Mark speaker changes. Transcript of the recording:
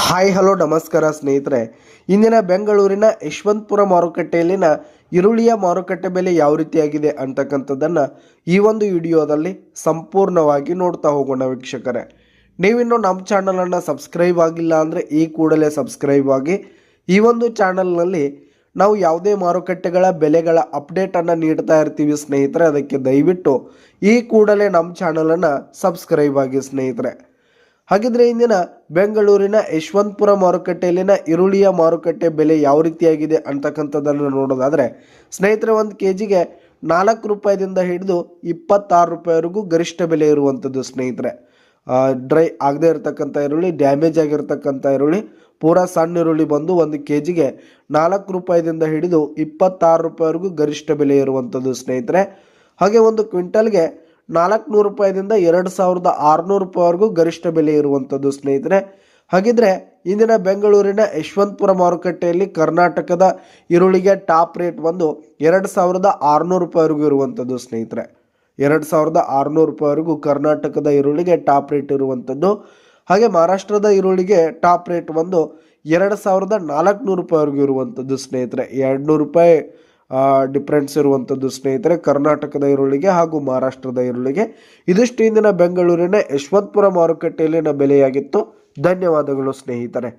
Speaker 1: Hi hello ನಮಸ್ಕಾರ ಸ್ನೇಹಿತರೆ. ಇಂದಿನ ಬೆಂಗಳೂರಿನ ಯಶವಂತಪುರ ಮಾರುಕಟ್ಟೆಯಲ್ಲಿನ ಈರುಳ್ಳಿಯ ಮಾರುಕಟ್ಟೆ ಬೆಲೆ ಯಾವ ರೀತಿಯಾಗಿದೆ ಅಂತಕ್ಕಂಥದ್ದನ್ನು ಈ ಒಂದು ವಿಡಿಯೋದಲ್ಲಿ ಸಂಪೂರ್ಣವಾಗಿ ನೋಡ್ತಾ ಹೋಗೋಣ ವೀಕ್ಷಕರೇ. ನೀವಿನ್ನು ನಮ್ಮ ಚಾನಲನ್ನು ಸಬ್ಸ್ಕ್ರೈಬ್ ಆಗಿಲ್ಲ ಅಂದರೆ ಈ ಕೂಡಲೇ ಸಬ್ಸ್ಕ್ರೈಬ್ ಆಗಿ. ಈ ಒಂದು ಚಾನಲ್ನಲ್ಲಿ ನಾವು ಯಾವುದೇ ಮಾರುಕಟ್ಟೆಗಳ ಬೆಲೆಗಳ ಅಪ್ಡೇಟನ್ನು ನೀಡ್ತಾ ಇರ್ತೀವಿ ಸ್ನೇಹಿತರೆ. ಅದಕ್ಕೆ ದಯವಿಟ್ಟು ಈ ಕೂಡಲೇ ನಮ್ಮ ಚಾನಲನ್ನು ಸಬ್ಸ್ಕ್ರೈಬ್ ಆಗಿ ಸ್ನೇಹಿತರೆ. ಹಾಗಿದ್ರೆ ಇಂದಿನ ಬೆಂಗಳೂರಿನ ಯಶವಂತಪುರ ಮಾರುಕಟ್ಟೆಯಲ್ಲಿನ ಈರುಳ್ಳಿಯ ಮಾರುಕಟ್ಟೆ ಬೆಲೆ ಯಾವ ರೀತಿಯಾಗಿದೆ ಅಂತಕ್ಕಂಥದ್ದನ್ನು ನೋಡೋದಾದರೆ ಸ್ನೇಹಿತರೆ, ಒಂದು ಕೆಜಿಗೆ 4 ರೂಪಾಯಿದಿಂದ ಹಿಡಿದು 26 ರೂಪಾಯಿವರೆಗೂ ಗರಿಷ್ಠ ಬೆಲೆ ಇರುವಂಥದ್ದು ಸ್ನೇಹಿತರೆ. ಡ್ರೈ ಆಗದೆ ಇರತಕ್ಕಂಥ ಈರುಳ್ಳಿ, ಡ್ಯಾಮೇಜ್ ಆಗಿರ್ತಕ್ಕಂಥ ಈರುಳ್ಳಿ, ಪೂರಾ ಸಣ್ಣ ಈರುಳ್ಳಿ ಬಂದು ಒಂದು ಕೆಜಿಗೆ 4 ರೂಪಾಯಿದಿಂದ ಹಿಡಿದು 26 ರೂಪಾಯಿವರೆಗೂ ಗರಿಷ್ಠ ಬೆಲೆ ಇರುವಂಥದ್ದು ಸ್ನೇಹಿತರೆ. ಹಾಗೆ ಒಂದು ಕ್ವಿಂಟಲ್ಗೆ 400 ರೂಪಾಯಿದಿಂದ 2600 ರೂಪಾಯಿವರೆಗೂ ಗರಿಷ್ಠ ಬೆಲೆ ಇರುವಂಥದ್ದು ಸ್ನೇಹಿತರೆ. ಹಾಗಿದ್ರೆ ಇಂದಿನ ಬೆಂಗಳೂರಿನ ಯಶವಂತಪುರ ಮಾರುಕಟ್ಟೆಯಲ್ಲಿ ಕರ್ನಾಟಕದ ಈರುಳ್ಳಿಗೆ ಟಾಪ್ ರೇಟ್ ಬಂದು 2600 ರೂಪಾಯಿವರೆಗೂ ಇರುವಂಥದ್ದು ಸ್ನೇಹಿತರೆ. 2600 ರೂಪಾಯಿವರೆಗೂ ಕರ್ನಾಟಕದ ಈರುಳ್ಳಿಗೆ ಟಾಪ್ ರೇಟ್ ಇರುವಂಥದ್ದು. ಹಾಗೆ ಮಹಾರಾಷ್ಟ್ರದ ಈರುಳ್ಳಿಗೆ ಟಾಪ್ ರೇಟ್ ಬಂದು 2400 ರೂಪಾಯಿವರೆಗೂ ಇರುವಂಥದ್ದು ಸ್ನೇಹಿತರೆ. 200 ರೂಪಾಯಿ ಡಿಫ್ರೆನ್ಸ್ ಇರುವಂಥದ್ದು ಸ್ನೇಹಿತರೆ ಕರ್ನಾಟಕದ ಈರುಳ್ಳಿಗೆ ಹಾಗೂ ಮಹಾರಾಷ್ಟ್ರದ ಈರುಳ್ಳಿಗೆ. ಇದಿಷ್ಟು ಇಂದಿನ ಬೆಂಗಳೂರಿನ ಯಶವಂತಪುರ ಮಾರುಕಟ್ಟೆಯಲ್ಲಿನ ಬೆಲೆಯಾಗಿತ್ತು. ಧನ್ಯವಾದಗಳು ಸ್ನೇಹಿತರೆ.